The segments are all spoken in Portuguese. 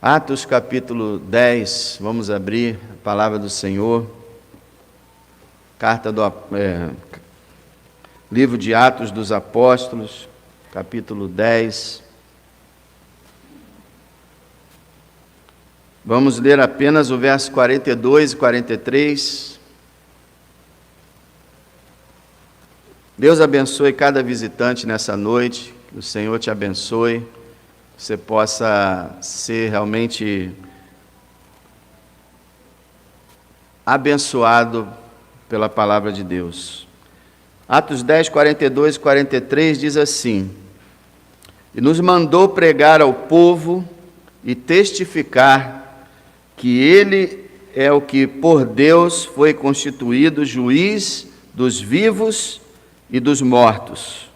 Atos capítulo 10, vamos abrir a palavra do Senhor, livro de Atos dos Apóstolos, capítulo 10. Vamos ler apenas o verso 42 e 43. Deus abençoe cada visitante nessa noite, que o Senhor te abençoe, que você possa ser realmente abençoado pela palavra de Deus. Atos 10, 42 e 43 diz assim: E nos mandou pregar ao povo e testificar que Ele é o que por Deus foi constituído juiz dos vivos e dos mortos.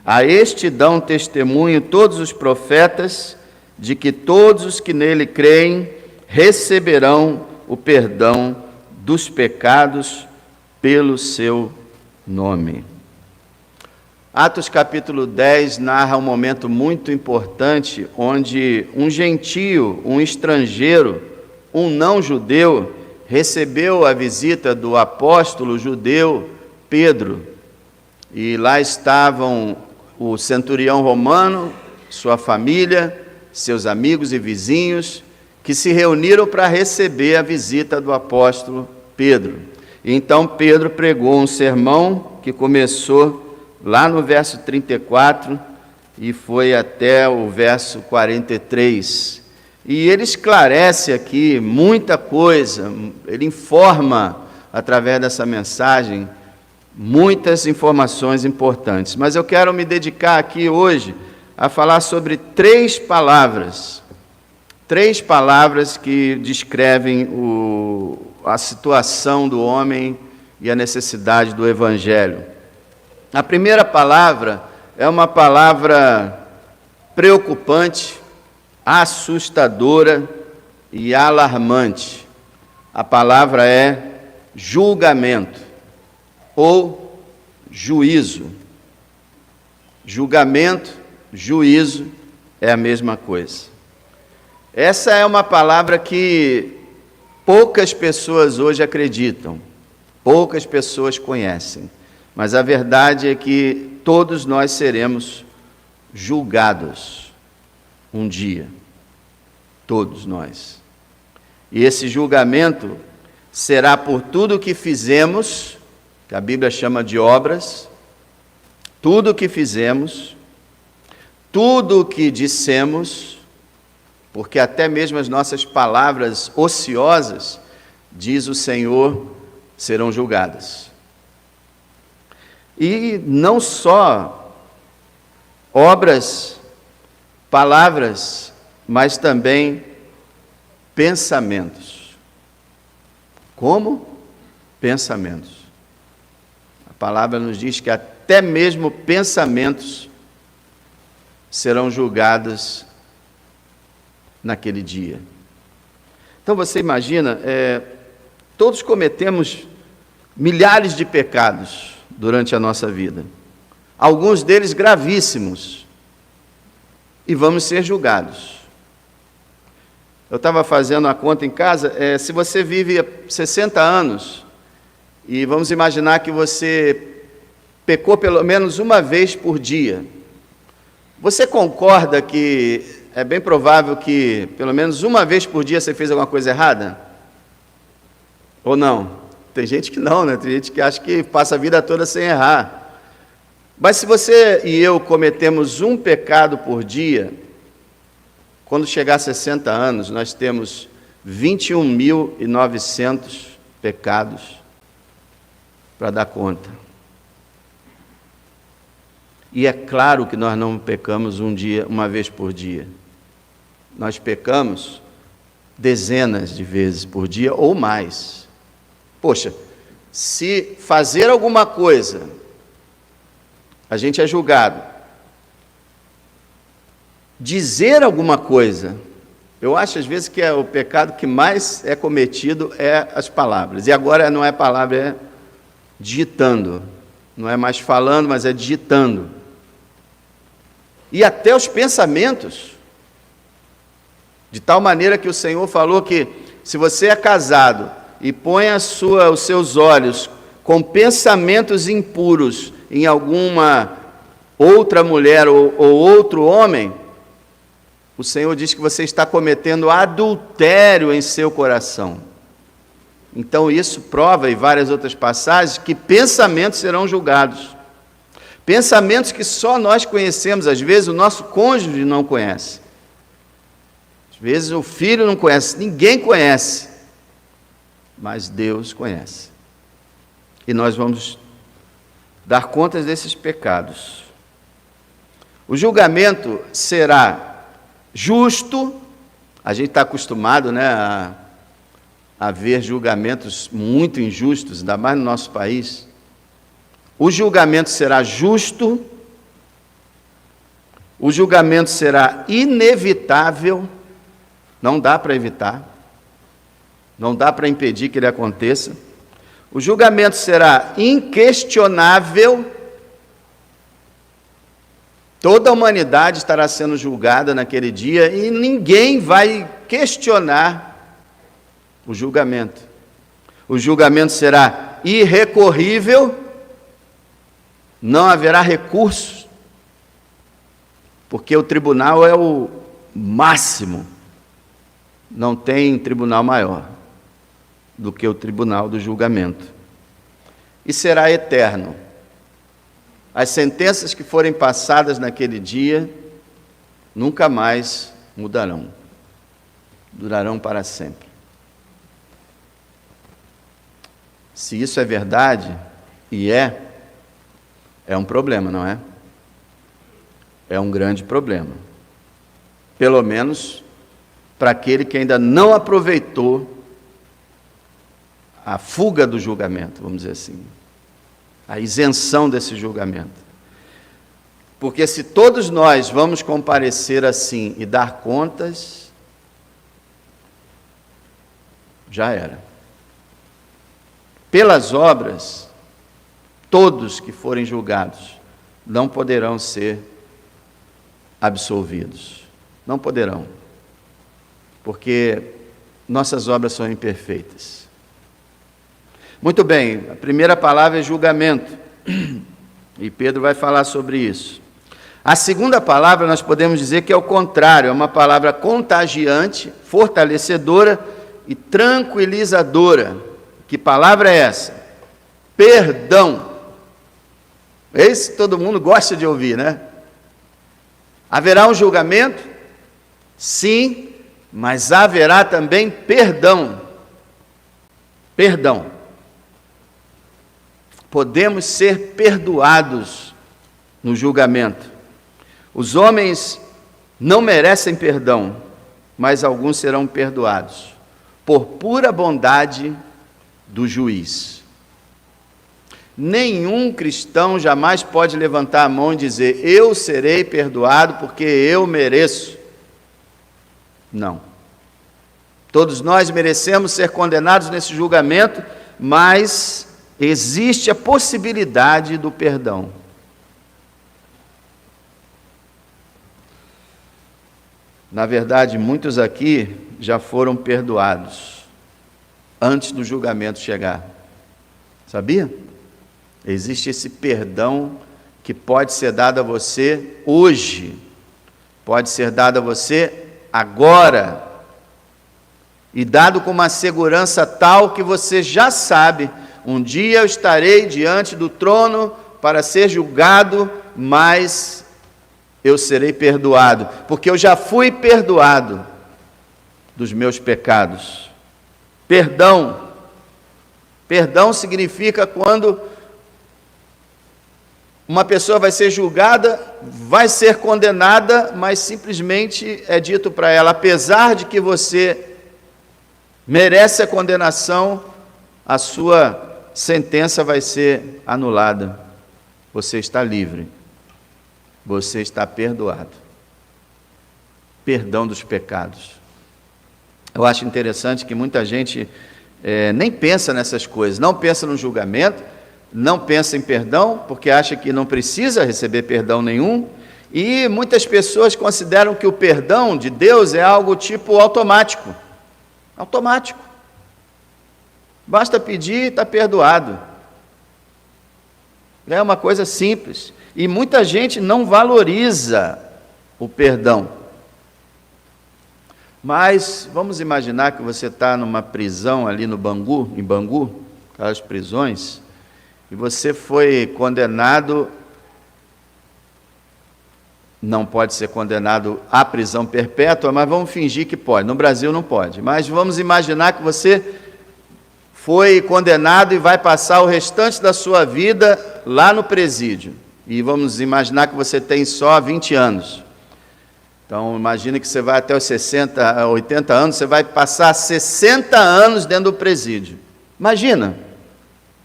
A este dão testemunho todos os profetas de que todos os que nele creem receberão o perdão dos pecados pelo seu nome. Atos capítulo 10 narra um momento muito importante onde um gentio, um estrangeiro, um não-judeu recebeu a visita do apóstolo judeu Pedro. E lá estavam o centurião romano, sua família, seus amigos e vizinhos, que se reuniram para receber a visita do apóstolo Pedro. E então Pedro pregou um sermão que começou lá no verso 34 e foi até o verso 43. E ele esclarece aqui muita coisa, ele informa através dessa mensagem muitas informações importantes, mas eu quero me dedicar aqui hoje a falar sobre três palavras que descrevem a situação do homem e a necessidade do Evangelho. A primeira palavra é uma palavra preocupante, assustadora e alarmante. A palavra é julgamento ou juízo. Julgamento, juízo é a mesma coisa. Essa é uma palavra que poucas pessoas hoje acreditam, poucas pessoas conhecem, mas a verdade é que todos nós seremos julgados um dia, todos nós. E esse julgamento será por tudo o que fizemos, que a Bíblia chama de obras, tudo o que fizemos, tudo o que dissemos, porque até mesmo as nossas palavras ociosas, diz o Senhor, serão julgadas. E não só obras, palavras, mas também pensamentos. Como? Pensamentos. A palavra nos diz que até mesmo pensamentos serão julgados naquele dia. Então você imagina, todos cometemos milhares de pecados durante a nossa vida, alguns deles gravíssimos, e vamos ser julgados. Eu estava fazendo a conta em casa, se você vive 60 anos, e vamos imaginar que você pecou pelo menos uma vez por dia, você concorda que é bem provável que pelo menos uma vez por dia você fez alguma coisa errada? Ou não? Tem gente que não, né? Tem gente que acha que passa a vida toda sem errar. Mas se você e eu cometemos um pecado por dia, quando chegar a 60 anos, nós temos 21.900 pecados para dar conta. E é claro que nós não pecamos uma vez por dia. Nós pecamos dezenas de vezes por dia ou mais. Poxa, se fazer alguma coisa, a gente é julgado. Dizer alguma coisa, eu acho às vezes que o pecado que mais é cometido é as palavras. E agora não é palavra, é digitando. Não é mais falando, mas é digitando. E até os pensamentos. De tal maneira que o Senhor falou que se você é casado e põe os seus olhos com pensamentos impuros em alguma outra mulher ou outro homem, o Senhor diz que você está cometendo adultério em seu coração. Então isso prova, em várias outras passagens, que pensamentos serão julgados. Pensamentos que só nós conhecemos, às vezes o nosso cônjuge não conhece. Às vezes o filho não conhece, ninguém conhece. Mas Deus conhece. E nós vamos dar contas desses pecados. O julgamento será justo. A gente está acostumado, né, a ver julgamentos muito injustos, ainda mais no nosso país. O julgamento será justo, o julgamento será inevitável, não dá para evitar, não dá para impedir que ele aconteça. O julgamento será inquestionável, toda a humanidade estará sendo julgada naquele dia e ninguém vai questionar o julgamento. O julgamento será irrecorrível, não haverá recurso, porque o tribunal é o máximo, não tem tribunal maior do que o tribunal do julgamento. E será eterno. As sentenças que forem passadas naquele dia nunca mais mudarão, durarão para sempre. Se isso é verdade, e é um problema, não é? É um grande problema. Pelo menos para aquele que ainda não aproveitou a fuga do julgamento, vamos dizer assim, a isenção desse julgamento. Porque se todos nós vamos comparecer assim e dar contas, já era. Pelas obras, todos que forem julgados não poderão ser absolvidos. Não poderão. Porque nossas obras são imperfeitas. Muito bem, a primeira palavra é julgamento. E Pedro vai falar sobre isso. A segunda palavra nós podemos dizer que é o contrário, é uma palavra contagiante, fortalecedora e tranquilizadora. Que palavra é essa? Perdão. Esse todo mundo gosta de ouvir, né? Haverá um julgamento? Sim, mas haverá também perdão. Perdão. Podemos ser perdoados no julgamento. Os homens não merecem perdão, mas alguns serão perdoados por pura bondade do juiz. Nenhum cristão jamais pode levantar a mão e dizer: eu serei perdoado porque eu mereço. Não. Todos nós merecemos ser condenados nesse julgamento, mas existe a possibilidade do perdão. Na verdade, muitos aqui já foram perdoados antes do julgamento chegar. Sabia? Existe esse perdão que pode ser dado a você hoje, pode ser dado a você agora, e dado com uma segurança tal que você já sabe: um dia eu estarei diante do trono para ser julgado, mas eu serei perdoado, porque eu já fui perdoado dos meus pecados. Perdão. Perdão significa quando uma pessoa vai ser julgada, vai ser condenada, mas simplesmente é dito para ela: apesar de que você merece a condenação, a sua sentença vai ser anulada. Você está livre. Você está perdoado. Perdão dos pecados. Eu acho interessante que muita gente nem pensa nessas coisas, não pensa no julgamento, não pensa em perdão, porque acha que não precisa receber perdão nenhum, E muitas pessoas consideram que o perdão de Deus é algo tipo automático. Automático. Basta pedir e está perdoado. É uma coisa simples. E muita gente não valoriza o perdão. Mas vamos imaginar que você está numa prisão ali no Bangu, em Bangu, aquelas prisões, e você foi condenado, não pode ser condenado à prisão perpétua, mas vamos fingir que pode. No Brasil não pode. Mas vamos imaginar que você foi condenado e vai passar o restante da sua vida lá no presídio. E vamos imaginar que você tem só 20 anos. Então, imagine que você vai até os 60, 80 anos, você vai passar 60 anos dentro do presídio. Imagina,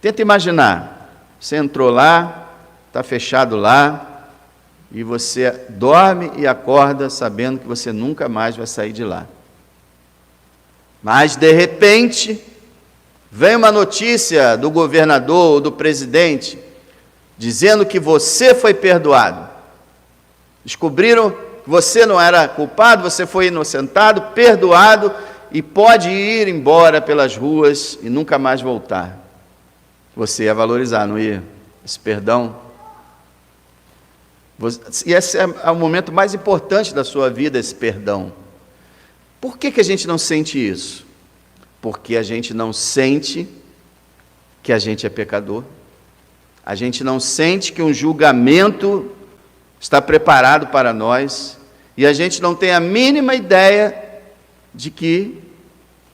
tenta imaginar. Você entrou lá, está fechado lá, e você dorme e acorda sabendo que você nunca mais vai sair de lá. Mas, de repente, vem uma notícia do governador ou do presidente dizendo que você foi perdoado. Descobriram que você não era culpado, você foi inocentado, perdoado e pode ir embora pelas ruas e nunca mais voltar. Você ia valorizar, não ia? Esse perdão. E esse é o momento mais importante da sua vida, esse perdão. Por que a gente não sente isso? Porque a gente não sente que a gente é pecador. A gente não sente que um julgamento está preparado para nós. E a gente não tem a mínima ideia de que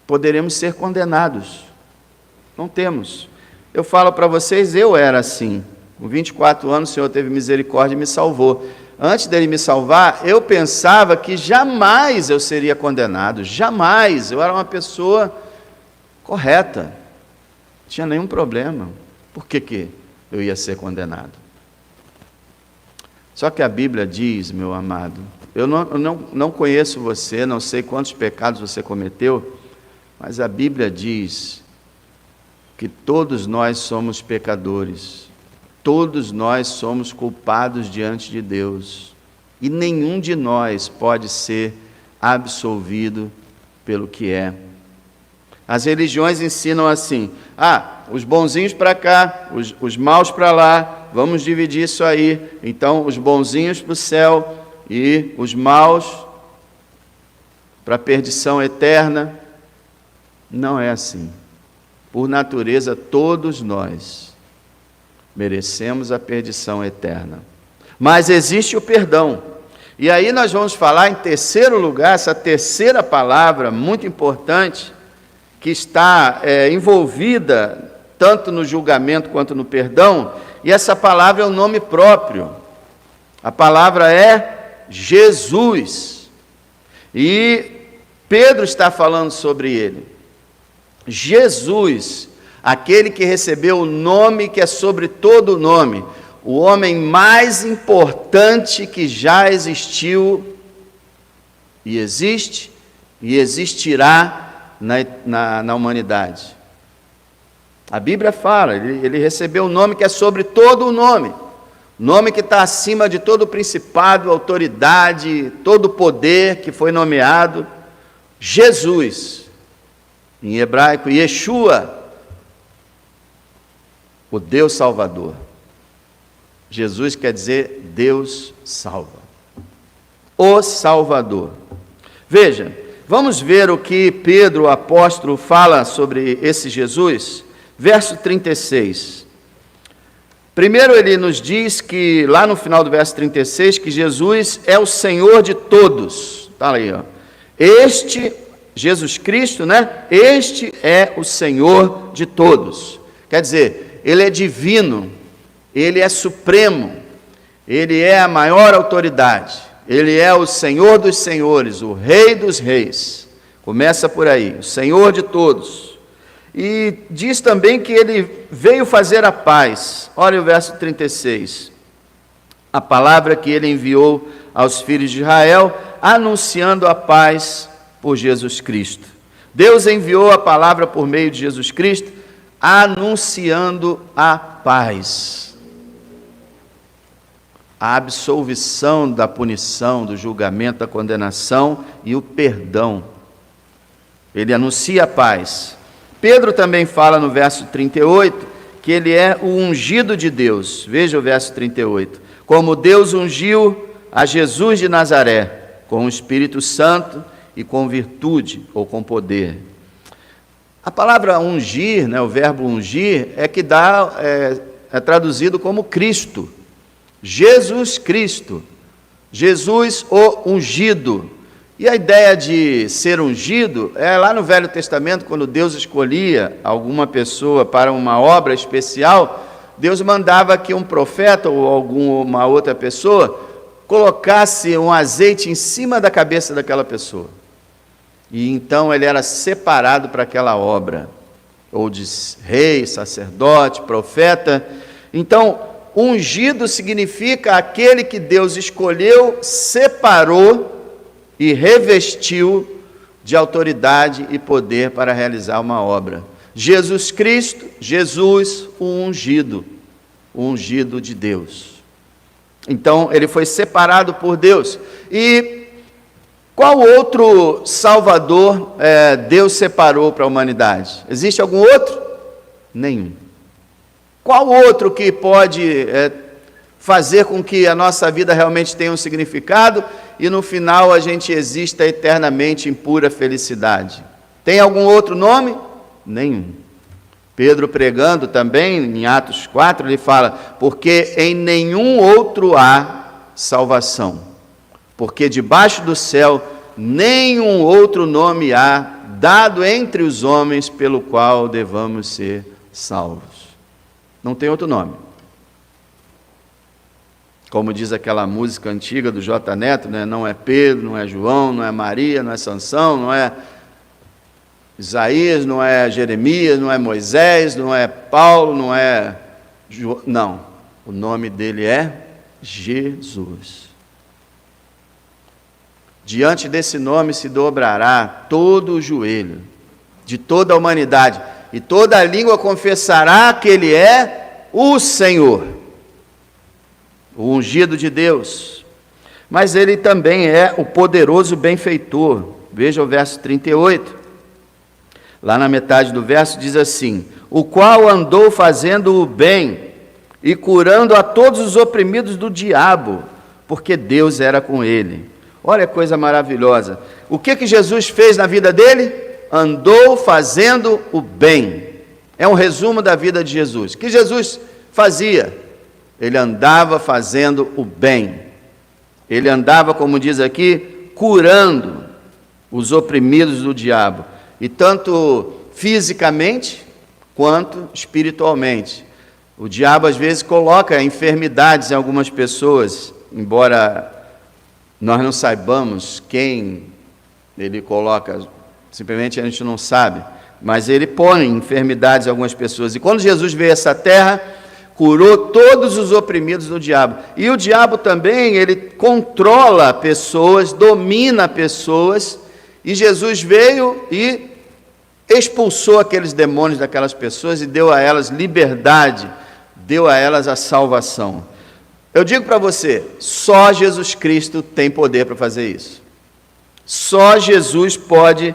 poderemos ser condenados. Não temos. Eu falo para vocês, eu era assim. Com 24 anos, o Senhor teve misericórdia e me salvou. Antes dele me salvar, eu pensava que jamais eu seria condenado. Jamais. Eu era uma pessoa correta. Não tinha nenhum problema. Por que eu ia ser condenado? Só que a Bíblia diz, meu amado, eu não conheço você, não sei quantos pecados você cometeu, mas a Bíblia diz que todos nós somos pecadores, todos nós somos culpados diante de Deus, e nenhum de nós pode ser absolvido pelo que é. As religiões ensinam assim, os bonzinhos para cá, os maus para lá, vamos dividir isso aí, então os bonzinhos para o céu e os maus para a perdição eterna. Não é assim. Por natureza, todos nós merecemos a perdição eterna. Mas existe o perdão. E aí nós vamos falar em terceiro lugar, essa terceira palavra muito importante, que está envolvida tanto no julgamento quanto no perdão, e essa palavra é o nome próprio. A palavra é Jesus. E Pedro está falando sobre ele. Jesus, aquele que recebeu o nome que é sobre todo o nome, o homem mais importante que já existiu, e existe, e existirá na humanidade. A Bíblia fala, ele recebeu o nome que é sobre todo o nome, nome que está acima de todo principado, autoridade, todo poder que foi nomeado, Jesus, em hebraico, Yeshua, o Deus Salvador. Jesus quer dizer Deus salva, o Salvador. Veja, vamos ver o que Pedro, o apóstolo, fala sobre esse Jesus. Verso 36. Primeiro ele nos diz que, lá no final do verso 36, que Jesus é o Senhor de todos. Está aí, ó. Este, Jesus Cristo, né? Este é o Senhor de todos. Quer dizer, Ele é divino, Ele é supremo, Ele é a maior autoridade, Ele é o Senhor dos senhores, o Rei dos reis. Começa por aí, o Senhor de todos. E diz também que Ele veio fazer a paz. Olha o verso 36. A palavra que Ele enviou aos filhos de Israel, anunciando a paz por Jesus Cristo. Deus enviou a palavra por meio de Jesus Cristo, anunciando a paz. a absolvição da punição, do julgamento, da condenação e o perdão. Ele anuncia a paz. Pedro também fala no verso 38 que ele é o ungido de Deus. Veja o verso 38. Como Deus ungiu a Jesus de Nazaré com o Espírito Santo e com virtude ou com poder. A palavra ungir, o verbo ungir, é traduzido como Cristo. Jesus Cristo. Jesus o ungido. E a ideia de ser ungido é lá no Velho Testamento, quando Deus escolhia alguma pessoa para uma obra especial, Deus mandava que um profeta ou alguma outra pessoa colocasse um azeite em cima da cabeça daquela pessoa. E então ele era separado para aquela obra, ou de rei, sacerdote, profeta. Então, ungido significa aquele que Deus escolheu, separou e revestiu de autoridade e poder para realizar uma obra. Jesus Cristo, Jesus, o ungido de Deus. Então, ele foi separado por Deus. E qual outro Salvador Deus separou para a humanidade? Existe algum outro? Nenhum. Qual outro que pode fazer com que a nossa vida realmente tenha um significado e no final a gente exista eternamente em pura felicidade? Tem algum outro nome? Nenhum. Pedro, pregando também em Atos 4, ele fala: porque em nenhum outro há salvação, porque debaixo do céu nenhum outro nome há dado entre os homens pelo qual devamos ser salvos. Não tem outro nome. Como diz aquela música antiga do J. Neto, não é Pedro, não é João, não é Maria, não é Sansão, não é Isaías, não é Jeremias, não é Moisés, não é Paulo, não é... Não, o nome dele é Jesus. Diante desse nome se dobrará todo o joelho de toda a humanidade, e toda a língua confessará que ele é o Senhor, o ungido de Deus. Mas ele também é o poderoso benfeitor. Veja o verso 38. Lá na metade do verso diz assim: o qual andou fazendo o bem e curando a todos os oprimidos do diabo, porque Deus era com ele. Olha que coisa maravilhosa. O que Jesus fez na vida dele? Andou fazendo o bem. É um resumo da vida de Jesus. O que Jesus fazia? Ele andava fazendo o bem. Ele andava, como diz aqui, curando os oprimidos do diabo. E tanto fisicamente quanto espiritualmente. O diabo às vezes coloca enfermidades em algumas pessoas, embora nós não saibamos quem ele coloca, simplesmente a gente não sabe, mas ele põe enfermidades em algumas pessoas. E quando Jesus veio a essa terra, curou todos os oprimidos do diabo. E o diabo também, ele controla pessoas, domina pessoas, e Jesus veio e expulsou aqueles demônios daquelas pessoas e deu a elas liberdade, deu a elas a salvação. Eu digo para você, só Jesus Cristo tem poder para fazer isso. Só Jesus pode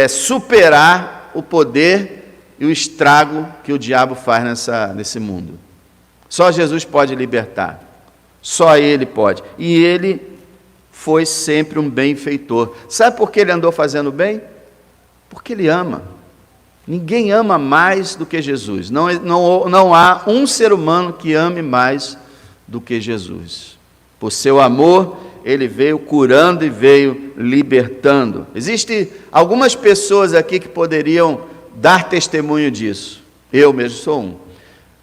superar o poder e o estrago que o diabo faz nesse mundo. Só Jesus pode libertar. Só Ele pode. E Ele foi sempre um benfeitor. Sabe por que Ele andou fazendo bem? Porque Ele ama. Ninguém ama mais do que Jesus. Não há um ser humano que ame mais do que Jesus. Por seu amor, Ele veio curando e veio libertando. Existem algumas pessoas aqui que poderiam dar testemunho disso. Eu mesmo sou um.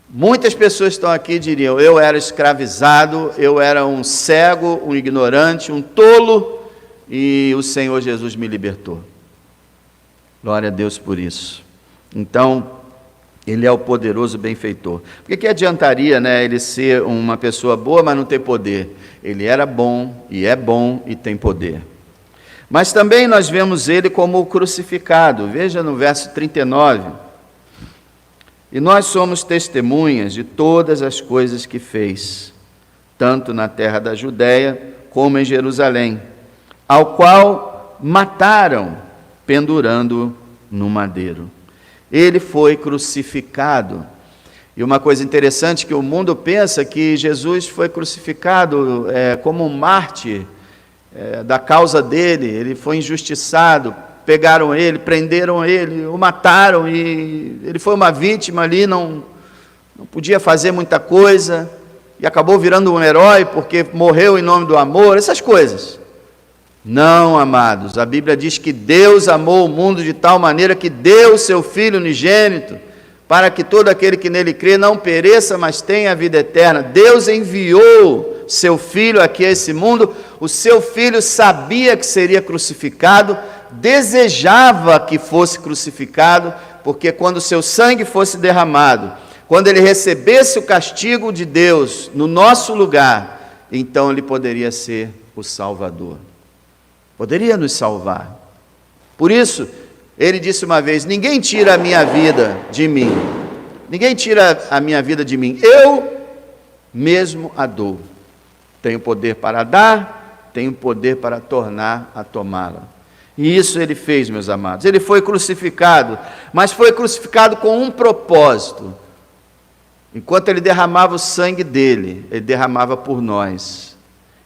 Muitas pessoas estão aqui e diriam: eu era escravizado, eu era um cego, um ignorante, um tolo, e o Senhor Jesus me libertou. Glória a Deus por isso. Então, Ele é o poderoso benfeitor. Por que adiantaria, ele ser uma pessoa boa, mas não ter poder? Ele era bom e tem poder. Mas também nós vemos Ele como o crucificado. Veja no verso 39. E nós somos testemunhas de todas as coisas que fez. tanto na terra da Judéia como em Jerusalém, ao qual mataram, pendurando no madeiro. Ele foi crucificado. E uma coisa interessante que o mundo pensa que Jesus foi crucificado como um mártir da causa dele. Ele foi injustiçado, pegaram ele, prenderam ele, o mataram, e ele foi uma vítima ali, não podia fazer muita coisa, e acabou virando um herói porque morreu em nome do amor, essas coisas. Não, amados, a Bíblia diz que Deus amou o mundo de tal maneira que deu o seu Filho unigênito, para que todo aquele que nele crê não pereça, mas tenha a vida eterna. Deus enviou seu Filho aqui a esse mundo. O seu Filho sabia que seria crucificado, desejava que fosse crucificado, porque quando seu sangue fosse derramado, quando ele recebesse o castigo de Deus no nosso lugar, então ele poderia ser o Salvador. Poderia nos salvar. Por isso, ele disse uma vez: ninguém tira a minha vida de mim. Ninguém tira a minha vida de mim. Eu mesmo a dou. Tenho poder para dar, tenho poder para tornar a tomá-la. E isso ele fez, meus amados. Ele foi crucificado, mas foi crucificado com um propósito. Enquanto ele derramava o sangue dele, ele derramava por nós.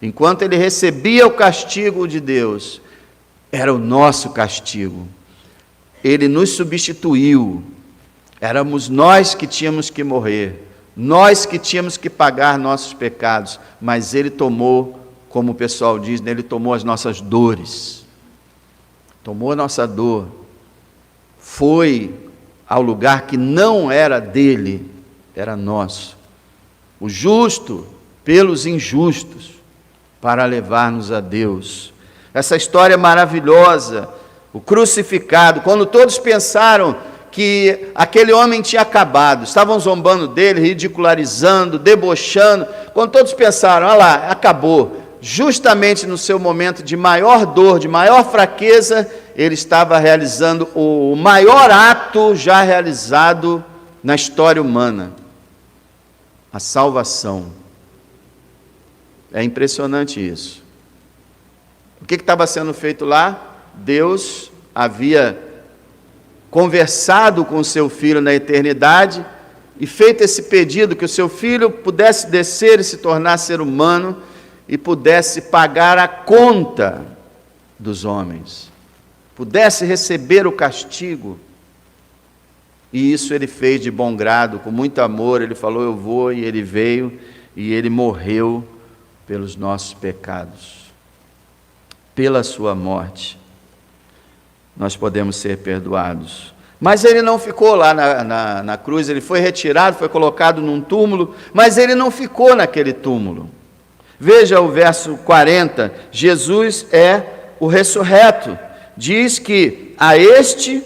Enquanto ele recebia o castigo de Deus, era o nosso castigo. Ele nos substituiu. Éramos nós que tínhamos que morrer, nós que tínhamos que pagar nossos pecados, mas ele tomou, como o pessoal diz, né, ele tomou as nossas dores, tomou a nossa dor, foi ao lugar que não era dele, era nosso, o justo pelos injustos, para levar-nos a Deus. Essa história maravilhosa, o crucificado, quando todos pensaram que aquele homem tinha acabado, estavam zombando dele, ridicularizando, debochando, quando todos pensaram: olha lá, acabou, justamente no seu momento de maior dor, de maior fraqueza, ele estava realizando o maior ato já realizado na história humana, a salvação. É impressionante isso. O que estava sendo feito lá? Deus havia conversado com o seu Filho na eternidade e feito esse pedido que o seu Filho pudesse descer e se tornar ser humano e pudesse pagar a conta dos homens, pudesse receber o castigo. E isso ele fez de bom grado, com muito amor. Ele falou: eu vou, e ele veio, e ele morreu pelos nossos pecados. Pela sua morte, nós podemos ser perdoados. Mas ele não ficou lá na cruz, ele foi retirado, foi colocado num túmulo, mas ele não ficou naquele túmulo. Veja o verso 40, Jesus é o ressurreto. Diz que a este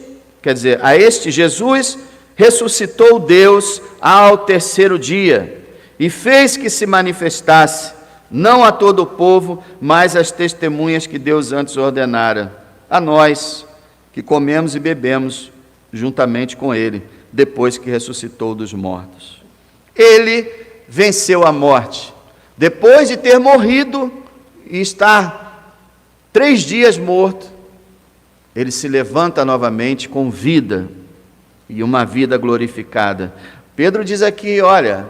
Jesus ressuscitou Deus ao terceiro dia, e fez que se manifestasse, não a todo o povo, mas às testemunhas que Deus antes ordenara, a nós, que comemos e bebemos juntamente com ele, depois que ressuscitou dos mortos. Ele venceu a morte. Depois de ter morrido e estar 3 dias morto, ele se levanta novamente com vida, e uma vida glorificada. Pedro diz aqui, olha,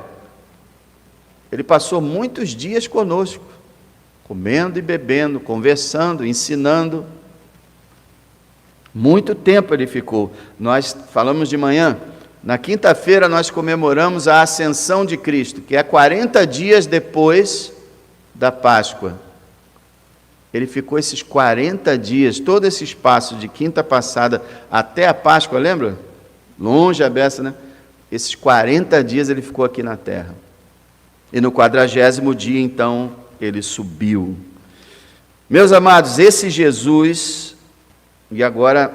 ele passou muitos dias conosco, comendo e bebendo, conversando, ensinando. Muito tempo ele ficou. Nós falamos de manhã, na quinta-feira nós comemoramos a ascensão de Cristo, que é 40 dias depois da Páscoa. Ele ficou esses 40 dias, todo esse espaço de quinta passada até a Páscoa, lembra? Longe a beça, né? Esses 40 dias ele ficou aqui na terra. E no 40º dia, então, ele subiu. Meus amados, esse Jesus, e agora,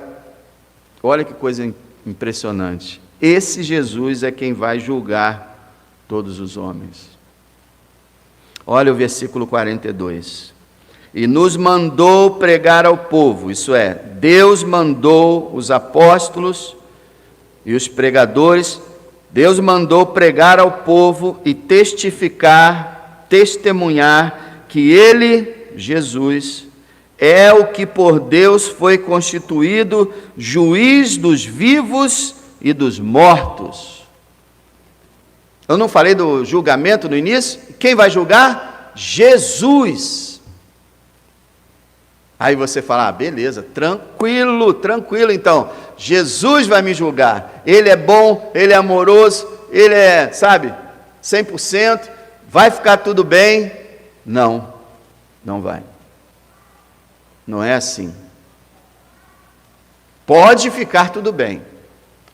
olha que coisa impressionante, esse Jesus é quem vai julgar todos os homens. Olha o versículo 42. E nos mandou pregar ao povo, isso é, Deus mandou os apóstolos e os pregadores, Deus mandou pregar ao povo e testificar testemunhar que ele, Jesus, é o que por Deus foi constituído juiz dos vivos e dos mortos. Eu não falei do julgamento no início? Quem vai julgar? Jesus. Aí você fala, beleza, tranquilo, tranquilo então. Jesus vai me julgar. Ele é bom, ele é amoroso, ele é, 100%, vai ficar tudo bem. Não, não vai. Não é assim. Pode ficar tudo bem,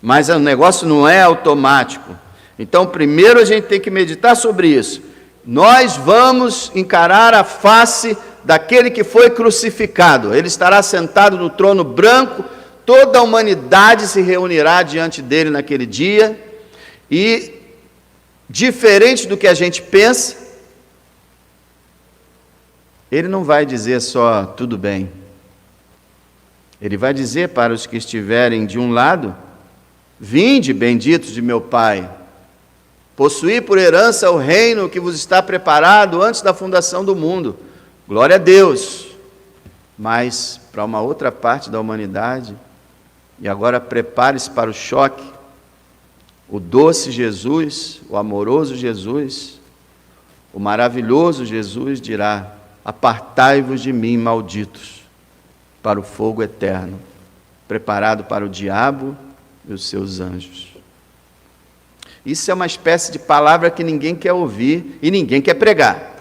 mas o negócio não é automático. Então, primeiro a gente tem que meditar sobre isso. Nós vamos encarar a face daquele que foi crucificado. Ele estará sentado no trono branco, toda a humanidade se reunirá diante dele naquele dia, e, diferente do que a gente pensa, ele não vai dizer só tudo bem. Ele vai dizer para os que estiverem de um lado: vinde, benditos de meu Pai, possuí por herança o reino que vos está preparado antes da fundação do mundo. Glória a Deus. Mas para uma outra parte da humanidade, e agora prepare-se para o choque, o doce Jesus, o amoroso Jesus, o maravilhoso Jesus dirá: apartai-vos de mim, malditos, para o fogo eterno, preparado para o diabo e os seus anjos. Isso é uma espécie de palavra que ninguém quer ouvir e ninguém quer pregar,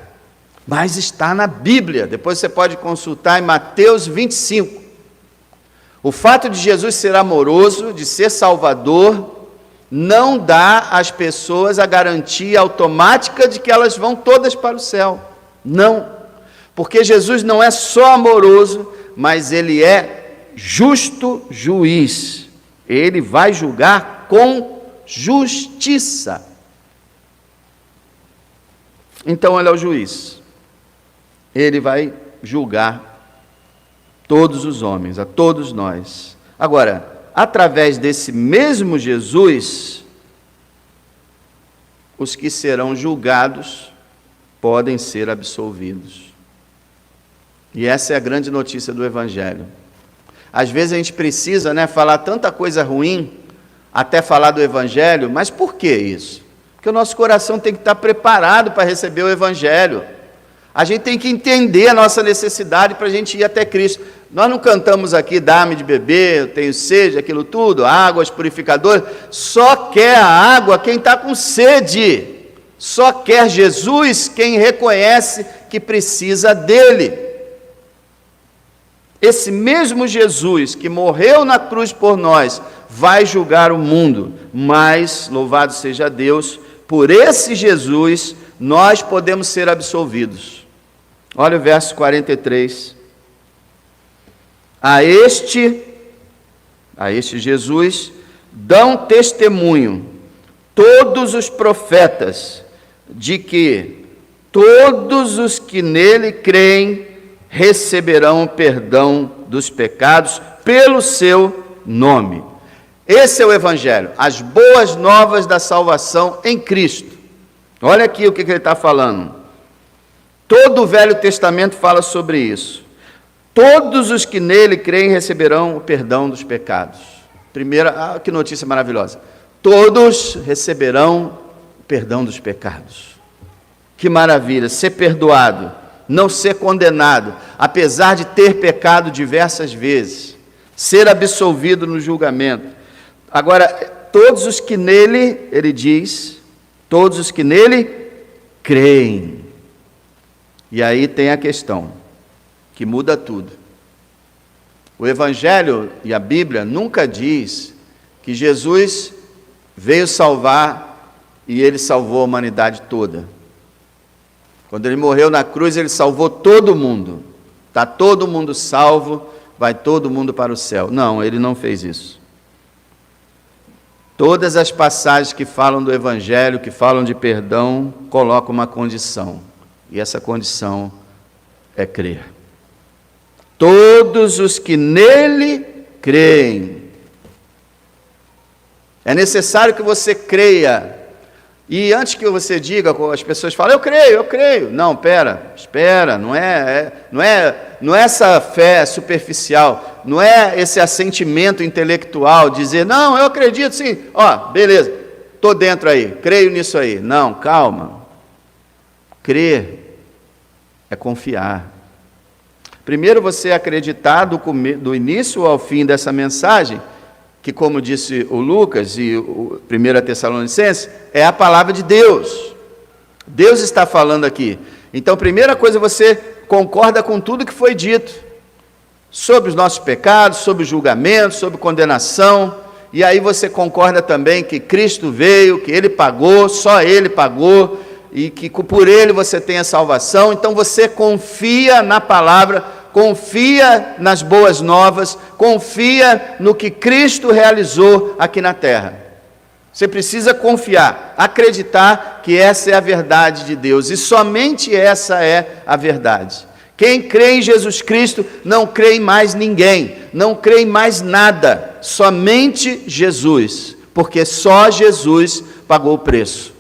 mas está na Bíblia. Depois você pode consultar em Mateus 25. O fato de Jesus ser amoroso, de ser salvador, não dá às pessoas a garantia automática de que elas vão todas para o céu. Não. Porque Jesus não é só amoroso, mas ele é justo juiz. Ele vai julgar com justiça. Então ele é o juiz. Ele vai julgar todos os homens, a todos nós. Agora, através desse mesmo Jesus, os que serão julgados podem ser absolvidos. E essa é a grande notícia do Evangelho. Às vezes a gente precisa, falar tanta coisa ruim, até falar do Evangelho, mas por que isso? Porque o nosso coração tem que estar preparado para receber o Evangelho. A gente tem que entender a nossa necessidade para a gente ir até Cristo. Nós não cantamos aqui, dá-me de beber, eu tenho sede, aquilo tudo, águas purificadoras. Só quer a água quem está com sede. Só quer Jesus quem reconhece que precisa dele. Esse mesmo Jesus que morreu na cruz por nós, vai julgar o mundo, mas, louvado seja Deus, por esse Jesus, nós podemos ser absolvidos. Olha o verso 43. A este Jesus, dão testemunho todos os profetas, de que todos os que nele creem, receberão o perdão dos pecados pelo seu nome. Esse é o Evangelho, as boas novas da salvação em Cristo. Olha aqui o que ele está falando. Todo o Velho Testamento fala sobre isso. Todos os que nele creem receberão o perdão dos pecados. Primeira, que notícia maravilhosa. Todos receberão o perdão dos pecados. Que maravilha, ser perdoado, não ser condenado, apesar de ter pecado diversas vezes, ser absolvido no julgamento. Agora, todos os que nele, ele diz, todos os que nele creem. E aí tem a questão, que muda tudo. O Evangelho e a Bíblia nunca diz que Jesus veio salvar e ele salvou a humanidade toda. Quando ele morreu na cruz, ele salvou todo mundo. Está todo mundo salvo, vai todo mundo para o céu. Não, ele não fez isso. Todas as passagens que falam do Evangelho, que falam de perdão, colocam uma condição. E essa condição é crer. Todos os que nele creem. É necessário que você creia E antes que você diga, as pessoas falam, eu creio. Não, espera, não é essa fé superficial, não é esse assentimento intelectual, dizer, não, eu acredito sim, beleza, estou dentro aí, creio nisso aí. Não, calma. Crer é confiar. Primeiro você acreditar do início ao fim dessa mensagem, que, como disse o Lucas e o 1 Tessalonicenses, é a palavra de Deus. Deus está falando aqui. Então, primeira coisa, você concorda com tudo que foi dito sobre os nossos pecados, sobre o julgamento, sobre condenação, e aí você concorda também que Cristo veio, que Ele pagou, só Ele pagou, e que por Ele você tem a salvação. Então você confia na palavra, confia nas boas novas, confia no que Cristo realizou aqui na terra. Você precisa confiar, acreditar que essa é a verdade de Deus, e somente essa é a verdade. Quem crê em Jesus Cristo não crê em mais ninguém, não crê em mais nada, somente Jesus, porque só Jesus pagou o preço.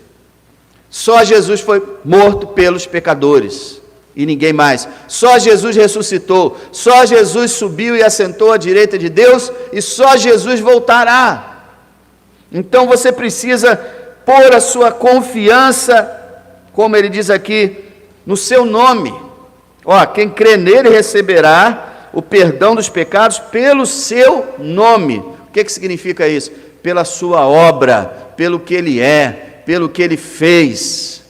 Só Jesus foi morto pelos pecadores e ninguém mais. Só Jesus ressuscitou, só Jesus subiu e assentou à direita de Deus, e só Jesus voltará. Então você precisa pôr a sua confiança, como ele diz aqui, no seu nome. Quem crê nele receberá o perdão dos pecados pelo seu nome. O que significa isso? Pela sua obra, pelo que ele é, pelo que ele fez,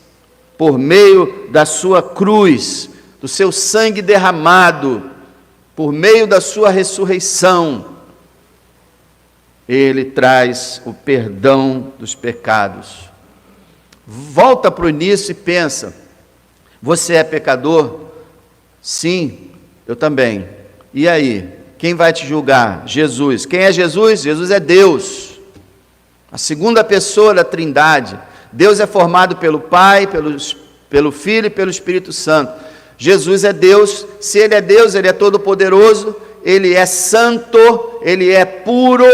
por meio da sua cruz, do seu sangue derramado, por meio da sua ressurreição. Ele traz o perdão dos pecados. Volta para o início e pensa, você é pecador? Sim, eu também. E aí, quem vai te julgar? Jesus. Quem é Jesus? Jesus é Deus, a segunda pessoa da Trindade. Deus é formado pelo Pai, pelo Filho e pelo Espírito Santo. Jesus é Deus. Se Ele é Deus, Ele é todo-poderoso, Ele é santo, Ele é puro,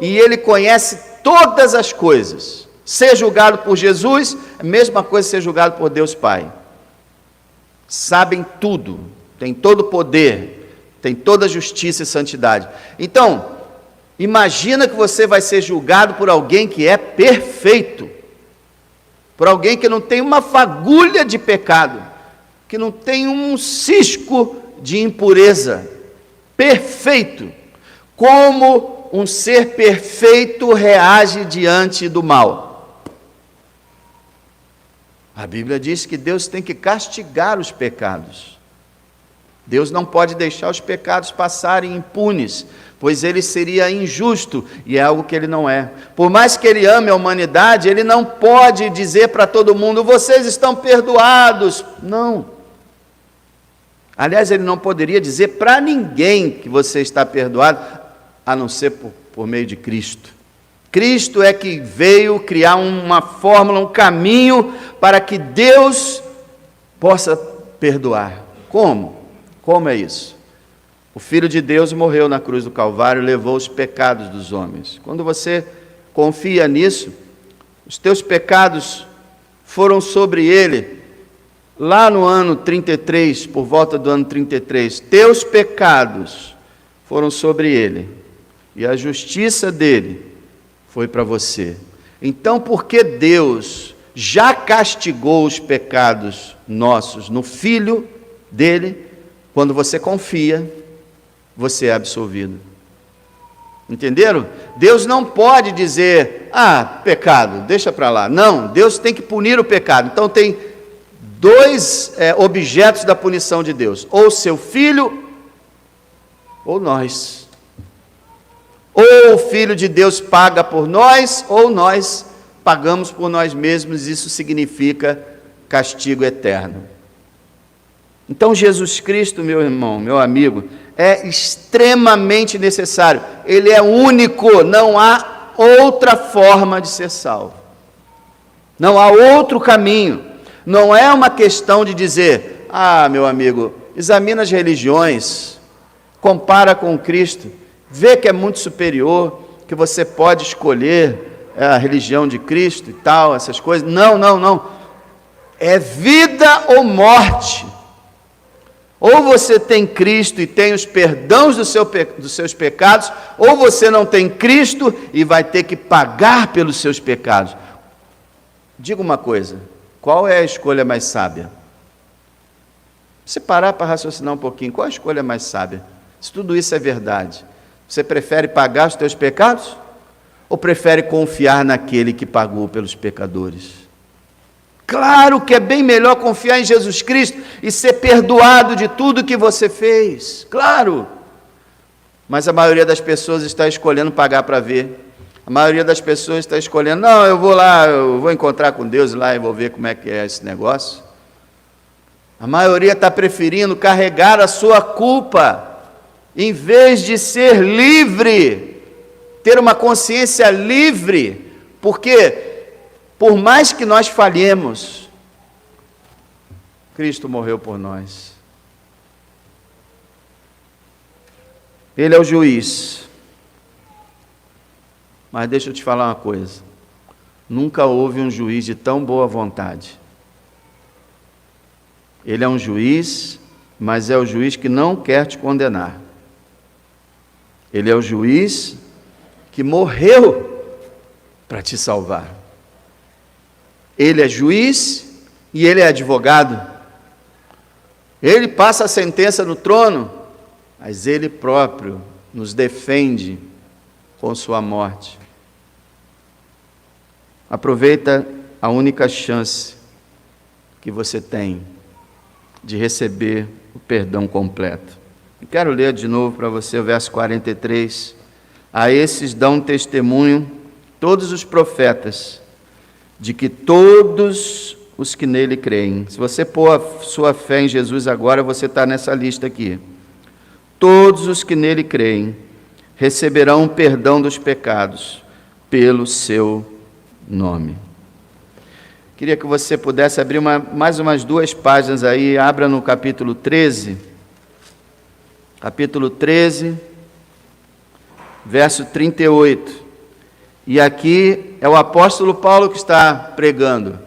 e Ele conhece todas as coisas. Ser julgado por Jesus, é a mesma coisa que ser julgado por Deus Pai. Sabem tudo, tem todo o poder, tem toda a justiça e santidade. Então, imagina que você vai ser julgado por alguém que é perfeito, por alguém que não tem uma fagulha de pecado, que não tem um cisco de impureza, perfeito. Como um ser perfeito reage diante do mal? A Bíblia diz que Deus tem que castigar os pecados. Deus não pode deixar os pecados passarem impunes, pois Ele seria injusto, e é algo que Ele não é. Por mais que Ele ame a humanidade, Ele não pode dizer para todo mundo, vocês estão perdoados. Não. Aliás, Ele não poderia dizer para ninguém que você está perdoado, a não ser por meio de Cristo. Cristo é que veio criar uma fórmula, um caminho para que Deus possa perdoar. Como? Como é isso? O Filho de Deus morreu na cruz do Calvário e levou os pecados dos homens. Quando você confia nisso, os teus pecados foram sobre Ele. Lá no ano 33, por volta do ano 33, teus pecados foram sobre Ele. E a justiça dele foi para você. Então, porque Deus já castigou os pecados nossos no Filho dele, quando você confia, você é absolvido. Entenderam? Deus não pode dizer, pecado, deixa para lá. Não, Deus tem que punir o pecado. Então tem dois objetos da punição de Deus, ou seu Filho, ou nós. Ou o Filho de Deus paga por nós, ou nós pagamos por nós mesmos. Isso significa castigo eterno. Então Jesus Cristo, meu irmão, meu amigo, é extremamente necessário. Ele é único, não há outra forma de ser salvo. Não há outro caminho. Não é uma questão de dizer, meu amigo, examina as religiões, compara com Cristo, vê que é muito superior, que você pode escolher é a religião de Cristo e tal, essas coisas. Não, não, não. É vida ou morte. Ou você tem Cristo e tem os perdões dos seus pecados, ou você não tem Cristo e vai ter que pagar pelos seus pecados. Diga uma coisa, qual é a escolha mais sábia? Se parar para raciocinar um pouquinho, qual a escolha mais sábia? Se tudo isso é verdade, você prefere pagar os teus pecados? Ou prefere confiar naquele que pagou pelos pecadores? Claro que é bem melhor confiar em Jesus Cristo e ser perdoado de tudo que você fez, claro. Mas a maioria das pessoas está escolhendo pagar para ver. A maioria das pessoas está escolhendo, não, eu vou lá, eu vou encontrar com Deus lá e vou ver como é que é esse negócio. A maioria está preferindo carregar a sua culpa, em vez de ser livre, ter uma consciência livre, porque por mais que nós falhemos, Cristo morreu por nós. Ele é o juiz. Mas deixa eu te falar uma coisa. Nunca houve um juiz de tão boa vontade. Ele é um juiz, mas é o juiz que não quer te condenar. Ele é o juiz que morreu para te salvar. Ele é juiz e ele é advogado. Ele passa a sentença no trono, mas ele próprio nos defende com sua morte. Aproveita a única chance que você tem de receber o perdão completo. Eu quero ler de novo para você o verso 43. A esses dão testemunho todos os profetas, de que todos os que nele creem. Se você pôr a sua fé em Jesus agora, você está nessa lista aqui. Todos os que nele creem receberão o perdão dos pecados pelo seu nome. Queria que você pudesse abrir mais umas 2 páginas aí, abra no capítulo 13. Capítulo 13, verso 38. E aqui é o apóstolo Paulo que está pregando.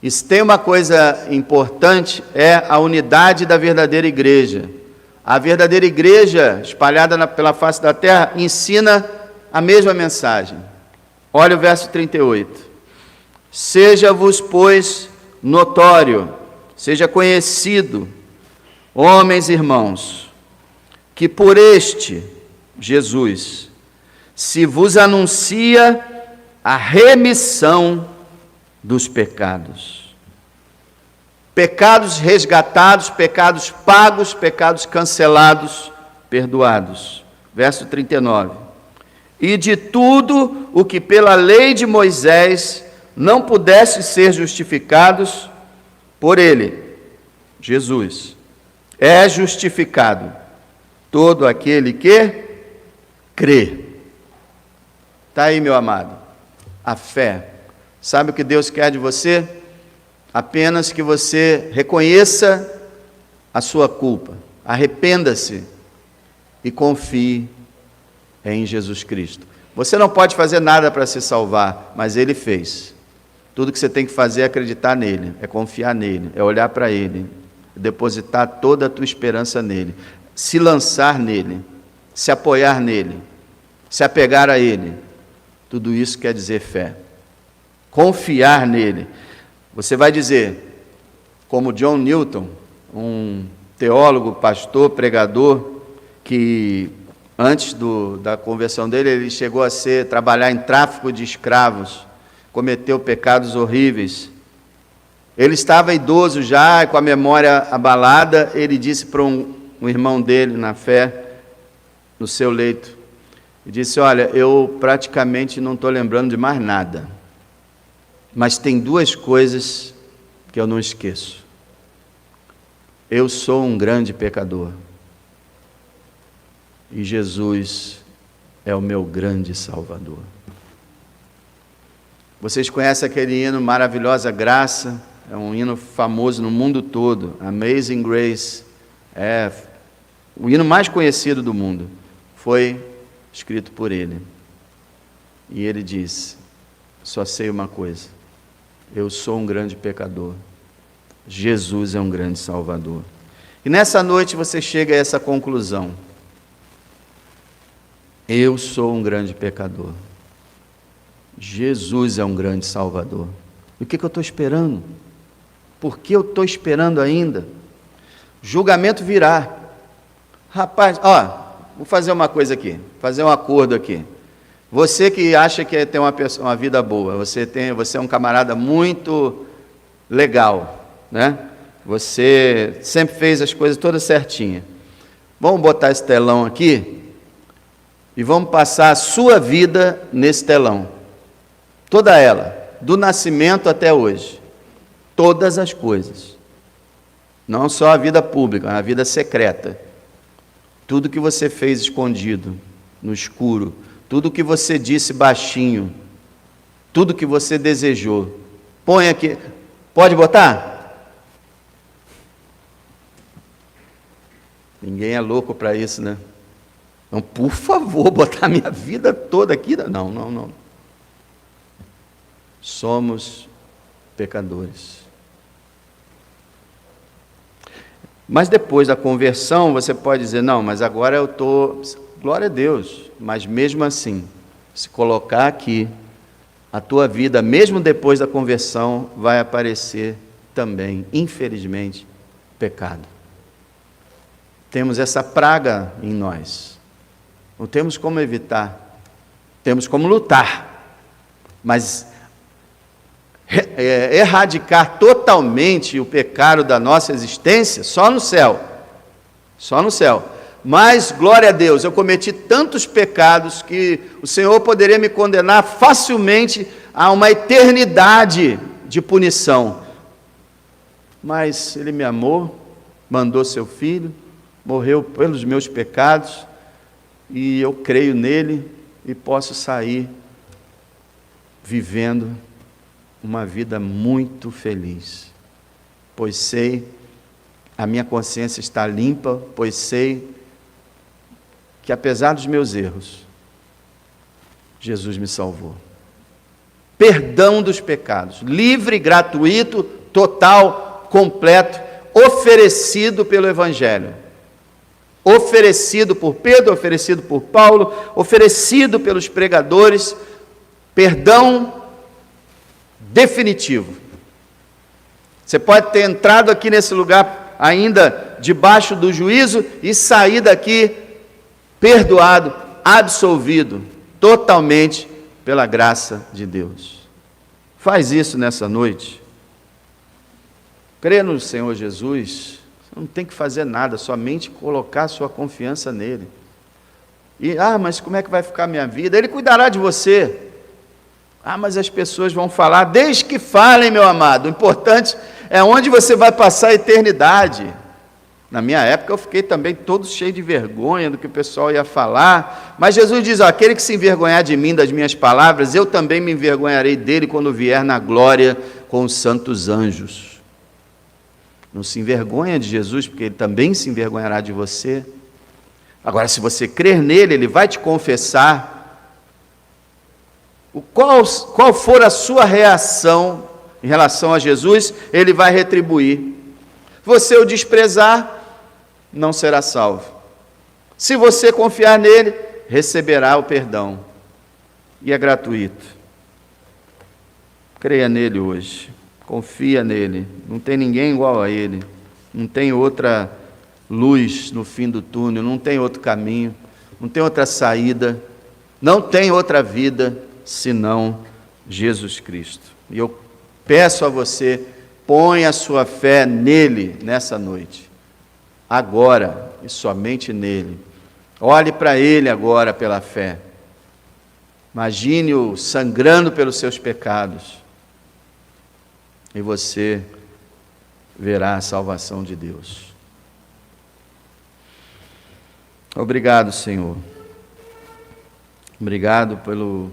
E se tem uma coisa importante, é a unidade da verdadeira igreja. A verdadeira igreja, espalhada pela face da terra, ensina a mesma mensagem. Olha o verso 38. Seja-vos, pois, notório, seja conhecido, homens e irmãos, que por este, Jesus, se vos anuncia a remissão dos pecados. Pecados resgatados, pecados pagos, pecados cancelados, perdoados. Verso 39. E de tudo o que pela lei de Moisés não pudesse ser justificados, por ele, Jesus, é justificado todo aquele que crê. Está aí, meu amado, a fé. Sabe o que Deus quer de você? Apenas que você reconheça a sua culpa, arrependa-se e confie em Jesus Cristo. Você não pode fazer nada para se salvar, mas Ele fez. Tudo que você tem que fazer é acreditar nele, é confiar nele, é olhar para ele, depositar toda a tua esperança nele, se lançar nele, se apoiar nele, se apegar a ele. Tudo isso quer dizer fé. Confiar nele. Você vai dizer, como John Newton, um teólogo, pastor, pregador, que antes da conversão dele, ele chegou a trabalhar em tráfico de escravos, cometeu pecados horríveis. Ele estava idoso já, com a memória abalada. Ele disse para um irmão dele na fé, no seu leito, e disse: olha, eu praticamente não estou lembrando de mais nada, mas tem 2 coisas que eu não esqueço. Eu sou um grande pecador e Jesus é o meu grande Salvador. Vocês conhecem aquele hino Maravilhosa Graça? É um hino famoso no mundo todo, Amazing Grace. É o hino mais conhecido do mundo. Foi escrito por ele. E ele disse: Só sei uma coisa: eu sou um grande pecador. Jesus é um grande Salvador. E nessa noite você chega a essa conclusão: eu sou um grande pecador. Jesus é um grande Salvador. E o que eu estou esperando? Por que eu estou esperando ainda? Julgamento virá. Rapaz, vou fazer uma coisa aqui, fazer um acordo aqui. Você que acha que tem uma vida boa, você é um camarada muito legal, né? Você sempre fez as coisas todas certinhas. Vamos botar esse telão aqui e vamos passar a sua vida nesse telão. Toda ela, do nascimento até hoje. Todas as coisas. Não só a vida pública, a vida secreta. Tudo que você fez escondido, no escuro. Tudo que você disse baixinho. Tudo que você desejou. Põe aqui. Pode botar? Ninguém é louco para isso, né? Não, por favor, botar minha vida toda aqui. Não. Somos pecadores. Mas depois da conversão, você pode dizer: não, mas agora eu estou... Glória a Deus. Mas mesmo assim, se colocar aqui, a tua vida, mesmo depois da conversão, vai aparecer também, infelizmente, pecado. Temos essa praga em nós. Não temos como evitar. Temos como lutar. Mas erradicar totalmente o pecado da nossa existência, só no céu. Só no céu. Mas, glória a Deus, eu cometi tantos pecados que o Senhor poderia me condenar facilmente a uma eternidade de punição. Mas Ele me amou, mandou seu Filho, morreu pelos meus pecados, e eu creio nele e posso sair vivendo uma vida muito feliz, pois sei, a minha consciência está limpa, pois sei que apesar dos meus erros, Jesus me salvou. Perdão dos pecados, livre, gratuito, total, completo, oferecido pelo Evangelho. Oferecido por Pedro, oferecido por Paulo, oferecido pelos pregadores, perdão definitivo. Você pode ter entrado aqui nesse lugar ainda debaixo do juízo e sair daqui perdoado, absolvido, totalmente pela graça de Deus. Faz isso nessa noite. Crê no Senhor Jesus. Você não tem que fazer nada, somente colocar sua confiança nele. E, mas como é que vai ficar a minha vida? Ele cuidará de você. Mas as pessoas vão falar. Desde que falem, meu amado. O importante é onde você vai passar a eternidade. Na minha época eu fiquei também todo cheio de vergonha do que o pessoal ia falar. Mas Jesus diz: aquele que se envergonhar de mim, das minhas palavras, eu também me envergonharei dele quando vier na glória com os santos anjos. Não se envergonha de Jesus, porque ele também se envergonhará de você. Agora, se você crer nele, ele vai te confessar. Qual for a sua reação em relação a Jesus, ele vai retribuir. Você o desprezar, não será salvo. Se você confiar nele, receberá o perdão. E é gratuito. Creia nele hoje. Confia nele. Não tem ninguém igual a ele. Não tem outra luz no fim do túnel. Não tem outro caminho. Não tem outra saída. Não tem outra vida senão Jesus Cristo. E eu peço a você, ponha a sua fé nele nessa noite. Agora e somente nele. Olhe para ele agora pela fé. Imagine-o sangrando pelos seus pecados. E você verá a salvação de Deus. Obrigado, Senhor. Obrigado pelo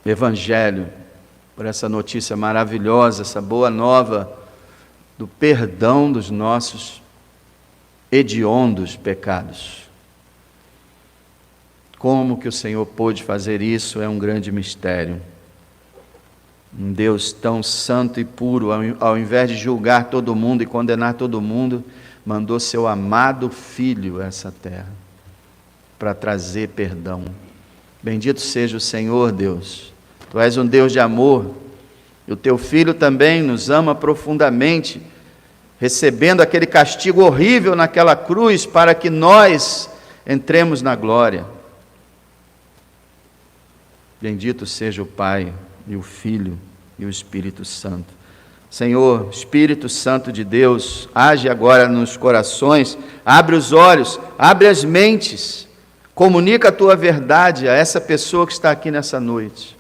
Evangelho, por essa notícia maravilhosa, essa boa nova do perdão dos nossos hediondos pecados. Como que o Senhor pôde fazer isso é um grande mistério. Um Deus tão santo e puro, ao invés de julgar todo mundo e condenar todo mundo, mandou seu amado Filho a essa terra para trazer perdão. Bendito seja o Senhor, Deus. Tu és um Deus de amor, e o teu Filho também nos ama profundamente, recebendo aquele castigo horrível naquela cruz para que nós entremos na glória. Bendito seja o Pai e o Filho e o Espírito Santo. Senhor, Espírito Santo de Deus, age agora nos corações, abre os olhos, abre as mentes, comunica a tua verdade a essa pessoa que está aqui nessa noite,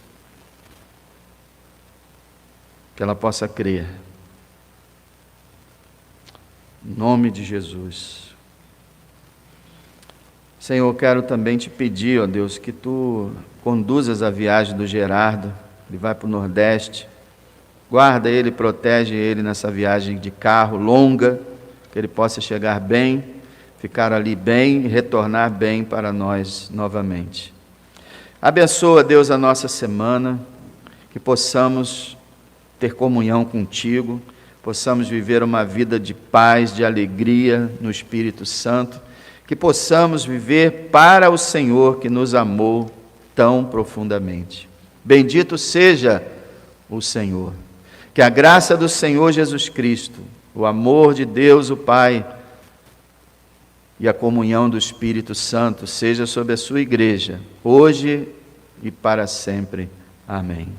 que ela possa crer. Em nome de Jesus. Senhor, quero também te pedir, ó Deus, que tu conduzas a viagem do Gerardo. Ele vai para o Nordeste. Guarda ele, protege ele nessa viagem de carro longa, que ele possa chegar bem, ficar ali bem e retornar bem para nós novamente. Abençoa, Deus, a nossa semana, que possamos ter comunhão contigo, possamos viver uma vida de paz, de alegria no Espírito Santo, que possamos viver para o Senhor que nos amou tão profundamente. Bendito seja o Senhor. Que a graça do Senhor Jesus Cristo, o amor de Deus o Pai e a comunhão do Espírito Santo seja sobre a sua igreja, hoje e para sempre. Amém.